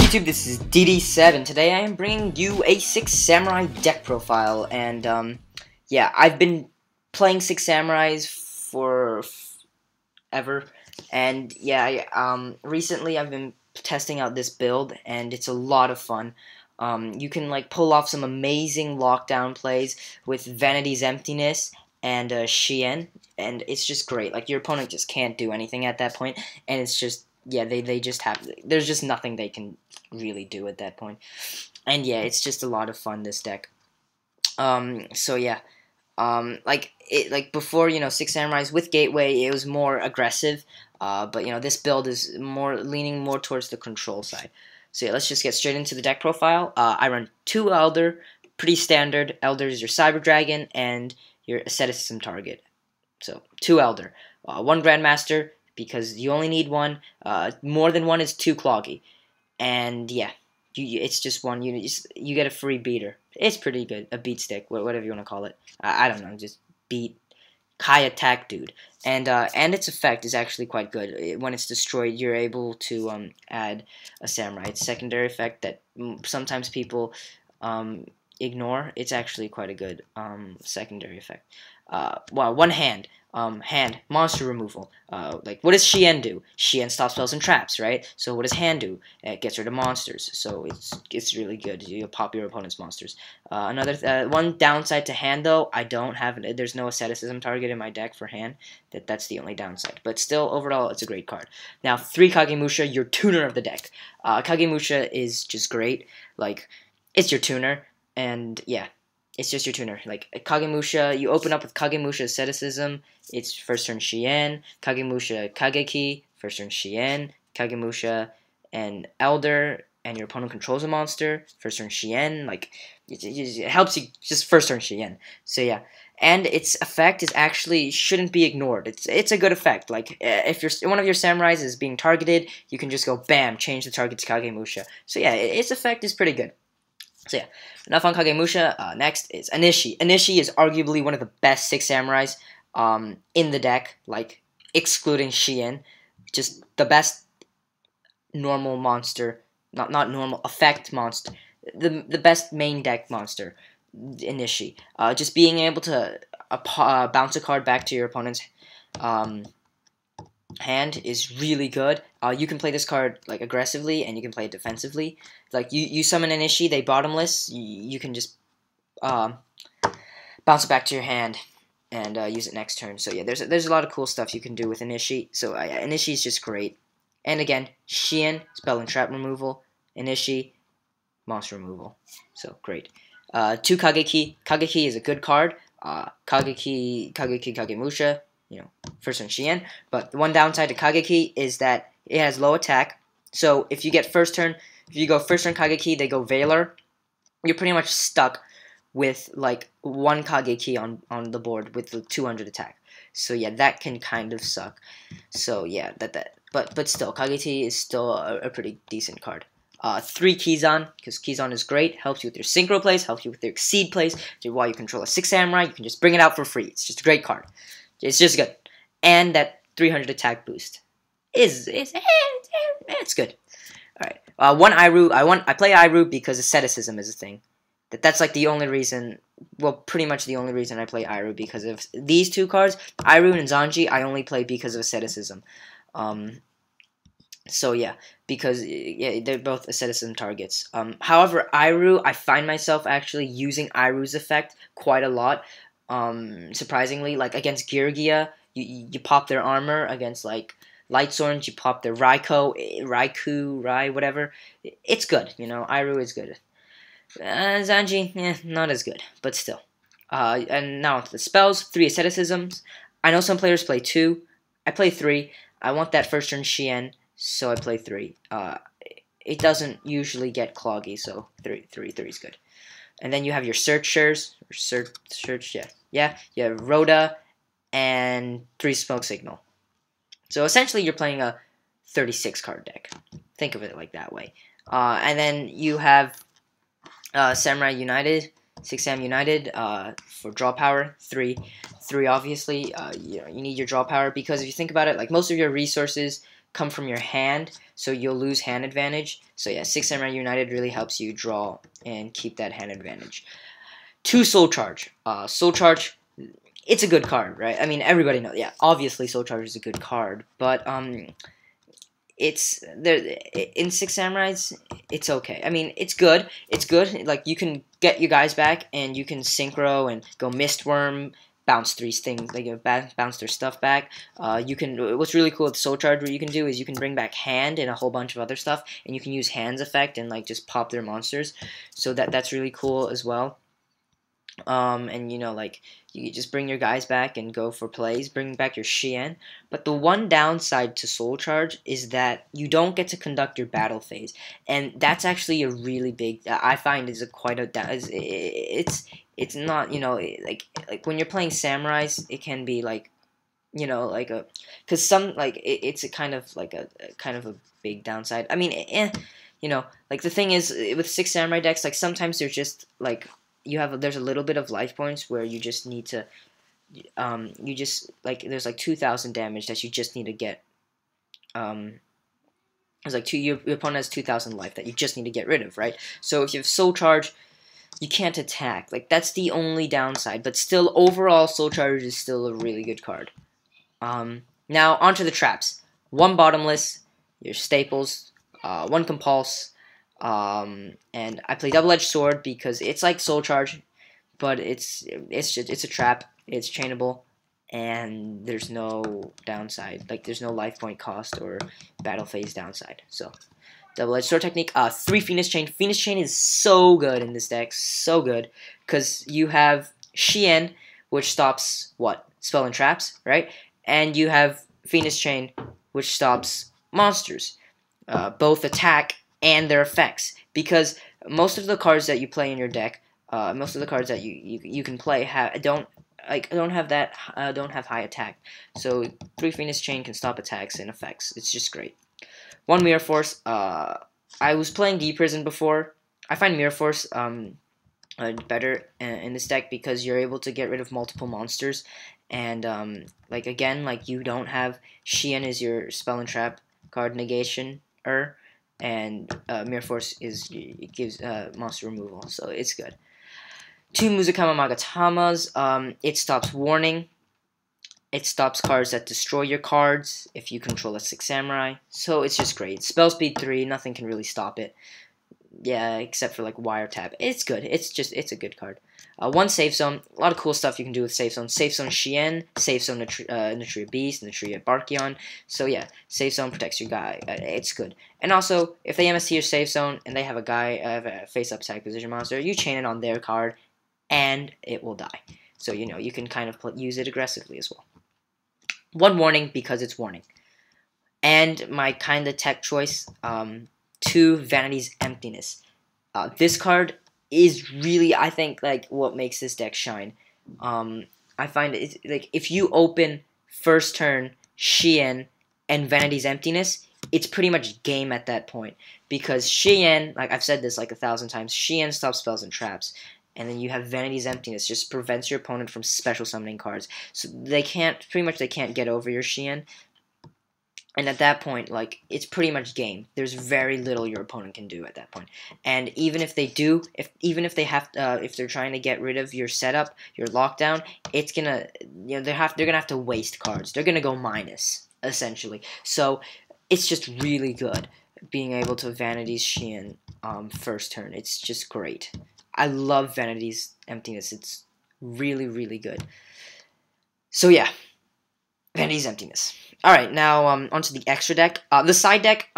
YouTube, this is DD7. Today I am bringing you a 6 Samurai deck profile, and yeah, I've been playing 6 Samurais for ever, and yeah, recently I've been testing out this build, and it's a lot of fun. You can like pull off some amazing lockdown plays with Vanity's Emptiness and Shien, and it's just great. Like, your opponent just can't do anything at that point, and it's just, yeah, they just have, there's just nothing they can really do at that point. And yeah, it's just a lot of fun, this deck. So yeah, like before, 6 Samurais with Gateway, it was more aggressive, but this build is leaning more towards the control side. So yeah, let's just get straight into the deck profile. I run 2 Elder, pretty standard. Elder is your Cyber Dragon and your Asceticism target. So 2 Elder, 1 Grandmaster, because you only need 1. More than 1 is too cloggy. And yeah, it's just 1 unit. You get a free beater. It's pretty good. A beat stick, whatever you want to call it. I don't know, just beat high attack dude. And its effect is actually quite good. When it's destroyed, you're able to add a samurai. It's a secondary effect that sometimes people ignore. It's actually quite a good secondary effect. Well, 1 hand. Hand, monster removal. Like, what does Shien do? Shien stops spells and traps, right? So what does hand do? It gets rid of monsters, so it's really good. You pop your opponent's monsters. One downside to hand, though, there's no asceticism target in my deck for hand. That's the only downside. But still, overall, it's a great card. Now, 3 Kagemusha, your tuner of the deck. Kagemusha is just great. Like, it's your tuner, and yeah. It's just your tuner. Like, Kagemusha, you open up with Kagemusha Asceticism, it's first turn Shien, Kagemusha Kageki, first turn Shien, Kagemusha and Elder, and your opponent controls a monster, first turn Shien, like, it helps you just first turn Shien. So yeah, and its effect shouldn't be ignored. It's a good effect. Like, if one of your samurais is being targeted, you can just go bam, change the target to Kagemusha. So yeah, its effect is pretty good. So yeah, enough on Kagemusha. Next is Anishi. Anishi is arguably one of the best 6 samurais in the deck, like, excluding Shien. Just the best normal monster, not normal, effect monster. The best main deck monster, Anishi. Just being able to bounce a card back to your opponent's hand is really good. You can play this card like aggressively, and you can play it defensively. Like, you summon an Ishii, they bottomless. You can just bounce it back to your hand and use it next turn. So yeah, there's a lot of cool stuff you can do with an Ishii. So an Ishii is just great. And again, Shien, spell and trap removal. An Ishii, monster removal. So great. 2 Kageki. Kageki is a good card. Kagemusha. First turn Shien, but the one downside to Kageki is that it has low attack. So if you go first turn Kageki, they go Valor, you're pretty much stuck with like 1 Kageki on the board with the 200 attack. So yeah, that can kind of suck. So yeah, but still, Kageki is still a pretty decent card. 3 Kizan, because Kizan is great, helps you with your synchro plays, helps you with your exceed plays. While you control a 6 samurai, you can just bring it out for free. It's just a great card. It's just good. And that 300 attack boost it's good. Alright. 1 Iru. I play Iru because asceticism is a thing. That's like the only reason, well, pretty much the only reason I play Iru, because of these 2 cards. Iru and Zanji, I only play because of asceticism. So yeah, because yeah, they're both asceticism targets. However, Iru, I find myself actually using Iru's effect quite a lot. Surprisingly, like against Yugioh, you pop their armor. Against like Light Orange, you pop their Raikou, whatever. It's good, Iru is good. Zanji, not as good, but still. And now to the spells. 3 asceticisms. I know some players play 2. I play 3. I want that first turn Shien, so I play 3. It doesn't usually get cloggy, so 3 is good. And then you have your searchers, yeah, you have Rhoda and 3 Smoke Signal. So essentially, you're playing a 36 card deck. Think of it like that way. And then you have Samurai United, 6 Sam United for draw power. 3 obviously. You need your draw power, because if you think about it, like, most of your resources come from your hand, so you'll lose hand advantage. So yeah, 6 Samurai United really helps you draw and keep that hand advantage. 2 Soul Charge. Soul Charge, it's a good card, right? I mean, everybody knows. Yeah, obviously Soul Charge is a good card, but it's there in 6 Samurais. It's okay. I mean, it's good. It's good. Like, you can get your guys back, and you can synchro and go Mistworm, bounce 3 things. Like, bounce their stuff back. You can. What's really cool with Soul Charge, what you can do is you can bring back Hand and a whole bunch of other stuff, and you can use Hand's effect and like just pop their monsters. So that's really cool as well. And like, you just bring your guys back and go for plays, bring back your Xian. But the one downside to Soul Charge is that you don't get to conduct your battle phase, and that's actually a really big. I find is a quite a. It's not, like when you're playing samurais, it can be like, like a, because some, like, it's a kind of like a kind of a big downside. I mean, like, the thing is with 6 samurai decks, like, sometimes they're just like, there's a little bit of life points where you just need to you just, like, there's like 2,000 damage that you just need to get. There's like your opponent has 2,000 life that you just need to get rid of, right? So if you have Soul Charge, you can't attack. Like, that's the only downside, but still, overall, Soul Charge is still a really good card. Now onto the traps. 1 Bottomless, your staples, 1 Compulse. And I play Double-Edged Sword because it's like Soul Charge, but it's a trap. It's chainable, and there's no downside. Like, there's no life point cost or battle phase downside. So, Double-Edged Sword technique. 3 Phoenix Chain. Phoenix Chain is so good in this deck, so good, because you have Xian, which stops what? Spell and traps, right? And you have Phoenix Chain, which stops monsters, both attack and their effects, because most of the cards that you play in your deck, most of the cards that you can play don't have high attack. So 3 Phoenix Chain can stop attacks and effects. It's just great. 1 Mirror Force. I was playing D Prison before. I find Mirror Force better in this deck because you're able to get rid of multiple monsters, and like, again, like, you don't have Xian as your spell and trap card negation, and Mirror Force gives monster removal, so it's good. 2 Muzukama Magatamas. It stops warning. It stops cards that destroy your cards if you control a 6 samurai. So it's just great. Spell speed 3, nothing can really stop it. Yeah, except for like Wiretap. It's good. It's a good card. 1 Safe Zone. A lot of cool stuff you can do with Safe Zone. Safe Zone Xian, Safe Zone Nutria Beast, Nutria Barkion. So yeah, Safe Zone protects your guy. It's good. And also, if they MST your Safe Zone and they have a guy, a face-up attack position monster, you chain it on their card, and it will die. So, you can kind of use it aggressively as well. 1 Warning, because it's warning. And my kind of tech choice, 2 Vanity's Emptiness. This card is really, I think, like, what makes this deck shine. I find it's like, if you open first turn Xian and Vanity's Emptiness, it's pretty much game at that point, because Xian, like I've said this like 1,000 times, Xian stops spells and traps, and then you have Vanity's Emptiness, just prevents your opponent from special summoning cards. So they can't get over your Xian. And at that point, like, it's pretty much game. There's very little your opponent can do at that point. And even if they do, if they're trying to get rid of your setup, your lockdown, it's gonna, they're gonna have to waste cards. They're gonna go minus, essentially. So it's just really good being able to Vanity's Xian first turn. It's just great. I love Vanity's Emptiness. It's really, really good. So yeah, Vanity's Emptiness. Alright, now onto the extra deck. The side deck,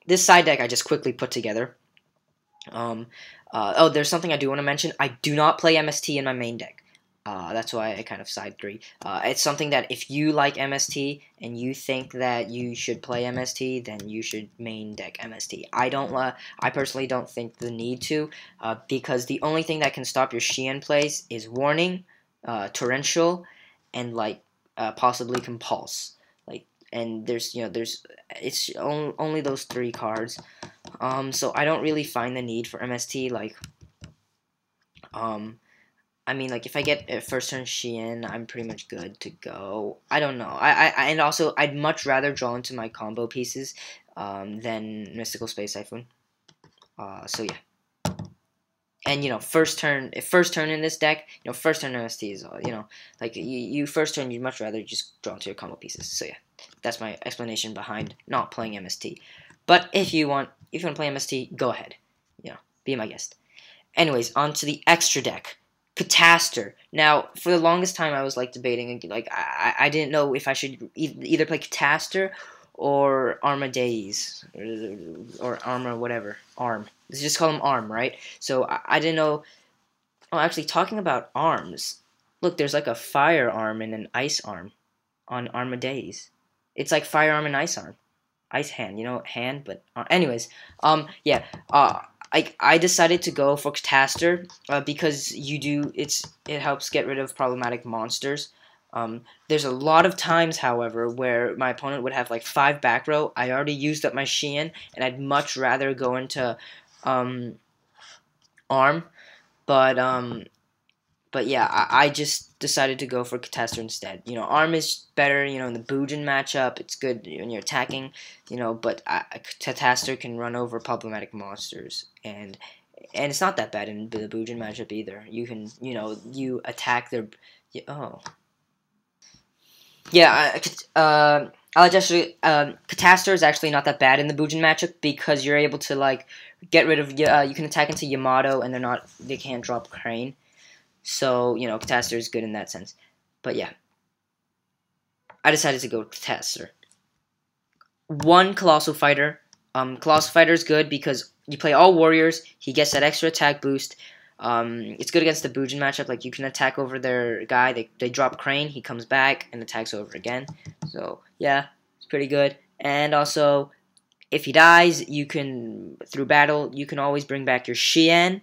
this side deck I just quickly put together. There's something I do want to mention. I do not play MST in my main deck. That's why I kind of side 3. It's something that if you like MST and you think that you should play MST, then you should main deck MST. I personally don't think the need to, because the only thing that can stop your Xian plays is Warning, Torrential, and like possibly Compulse. And it's only those 3 cards. So I don't really find the need for MST. I mean, like, if I get a first turn Shien, I'm pretty much good to go. I don't know. And also, I'd much rather draw into my combo pieces than Mystical Space Typhoon. So yeah. And first turn in this deck, first turn MST is like you first turn, you'd much rather just draw into your combo pieces. So yeah, that's my explanation behind not playing MST. But if you want to play MST, go ahead. Be my guest. Anyways, on to the extra deck. Catastor. Now, for the longest time, I was like debating, like I didn't know if I should either play Catastor or Armadays or Armor whatever Arm. Let's just call him Arm, right? So I didn't know. Oh, actually, talking about arms, look, there's like a fire arm and an ice arm on Armadays. It's like fire arm and ice arm, ice hand. Hand, but anyways, yeah. I decided to go for Catastor because it helps get rid of problematic monsters. There's a lot of times, however, where my opponent would have like 5 back row. I already used up my Shien, and I'd much rather go into Arm, but yeah, I just decided to go for Catastor instead. Arm is better, in the Bujin matchup. It's good when you're attacking, but Catastor can run over problematic monsters. And it's not that bad in the Bujin matchup either. You can, you attack their... Oh. Yeah, Catastor is actually not that bad in the Bujin matchup because you're able to, like, get rid of... you can attack into Yamato and they can't drop Crane. So, Catastor is good in that sense. But yeah, I decided to go Catastor. 1 Colossal Fighter. Colossal Fighter is good because you play all warriors. He gets that extra attack boost. It's good against the Bujin matchup. Like, you can attack over their guy. They drop Crane. He comes back and attacks over again. So, yeah, it's pretty good. And also, if he dies, you can, through battle, you can always bring back your Shien.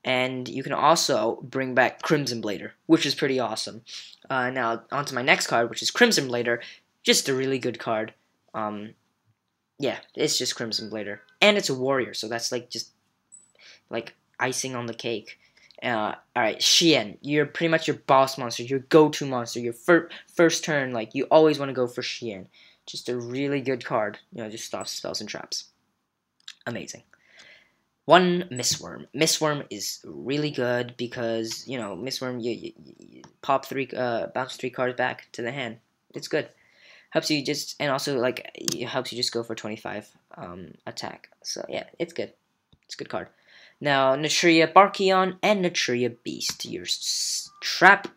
And you can also bring back Crimson Blader, which is pretty awesome. Now, on to my next card, which is Crimson Blader. Just a really good card. Yeah, it's just Crimson Blader. And it's a warrior, so that's like just like icing on the cake. Alright, Shien. You're pretty much your boss monster, your go-to monster, your first turn. Like, you always want to go for Shien. Just a really good card. Just stops spells and traps. Amazing. 1 Mistworm. Mistworm is really good because, Mistworm, you pop 3, bounce 3 cards back to the hand. It's good. Helps you just, and also, like, it helps you just go for 25 attack. So, yeah, it's good. It's a good card. Now, Natria Barkion and Natria Beast. Your trap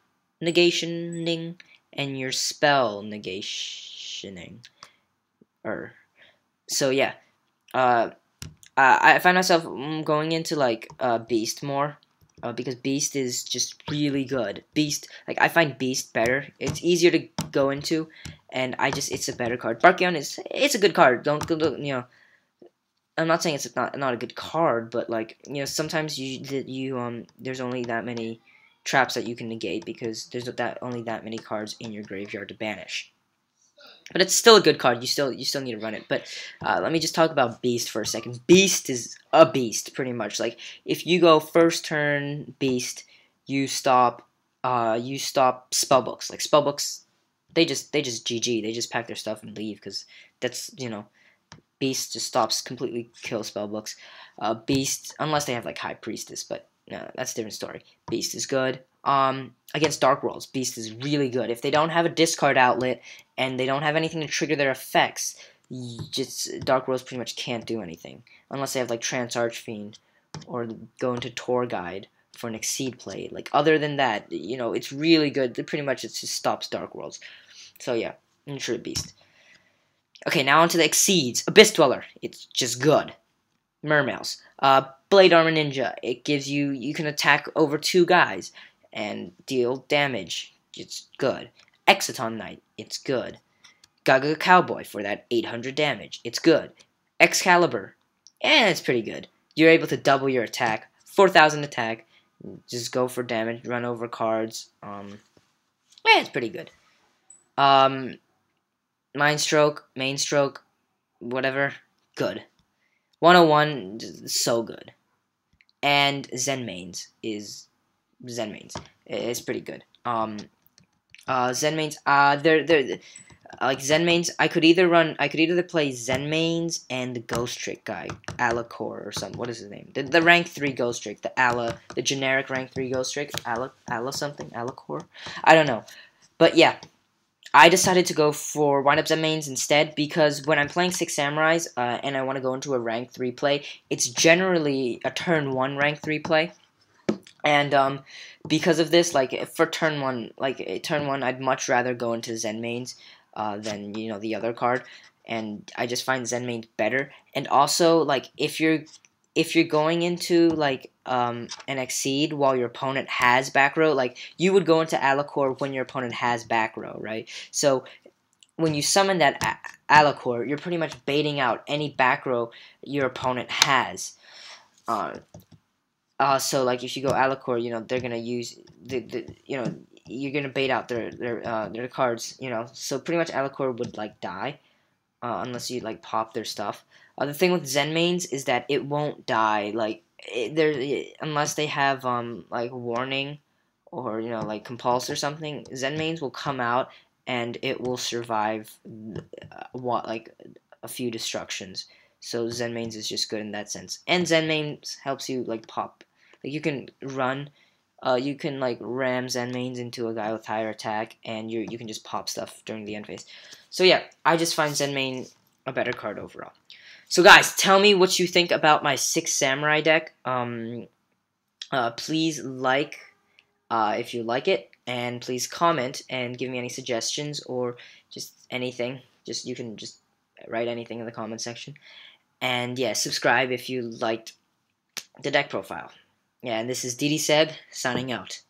negationing and your spell negationing. So, yeah. I find myself going into, like, Beast more, because Beast is just really good. Beast, like, I find Beast better. It's easier to go into, and it's a better card. Barkion it's a good card. Don't, I'm not saying it's not a good card, but, like, sometimes there's only that many traps that you can negate because there's only that many cards in your graveyard to banish. But it's still a good card. You still need to run it. But let me just talk about Beast for a second. Beast is a beast, pretty much. Like, if you go first turn Beast, you stop spellbooks. Like, spellbooks, they just GG. They just pack their stuff and leave because that's Beast just stops completely kill spellbooks. Beast, unless they have like High Priestess, but no, that's a different story. Beast is good. Against Dark Worlds, Beast is really good. If they don't have a discard outlet and they don't have anything to trigger their effects, Dark Worlds pretty much can't do anything. Unless they have like Trance Archfiend or go into Tour Guide for an Exceed play. Like, other than that, it's really good. Pretty much it just stops Dark Worlds. So yeah, Natria Beast. Okay, now onto the Exceeds. Abyss Dweller. It's just good. Mermails. Blade Armor Ninja. It gives you can attack over 2 guys and deal damage. It's good. Exciton Knight. It's good. Gaga Cowboy for that 800 damage. It's good. Excalibur. It's pretty good. You're able to double your attack. 4,000 attack. Just go for damage. Run over cards. It's pretty good. Mind Stroke. Main Stroke. Whatever. Good. 101. So good. And Zen Mains is Zen Mains. It's pretty good. Zen mains. They're like Zen mains. I could either play Zen mains and the Ghost Trick guy, Alacor or something. What is his name? The rank 3 Ghost Trick, the generic rank 3 Ghost Trick, Alacor. I don't know, but yeah. I decided to go for Wind Up Zen mains instead because when I'm playing 6 Samurais and I want to go into a rank 3 play, it's generally a turn 1 rank 3 play. And because of this, like for turn 1, I'd much rather go into Zen mains than the other card, and I just find Zen mains better. And also, like if you're going into like an Exceed while your opponent has back row, like you would go into Alacor when your opponent has back row, right? So when you summon that Alacor, you're pretty much baiting out any back row your opponent has. So like if you go Alacor, they're gonna use you're gonna bait out their cards, So pretty much Alacor would like die unless you like pop their stuff. The thing with Zen mains is that it won't die unless they have like warning or like compulse or something. Zen mains will come out and it will survive like a few destructions. So Zen mains is just good in that sense. And Zen mains helps you like pop. Like you can run, you can like ram Zen mains into a guy with higher attack, and you can just pop stuff during the end phase. So yeah, I just find Zen main a better card overall. So guys, tell me what you think about my 6 Samurai deck. Please like if you like it, and please comment and give me any suggestions or just anything. You can just write anything in the comment section. And yeah, subscribe if you liked the deck profile. Yeah, and this is DD Seb signing out.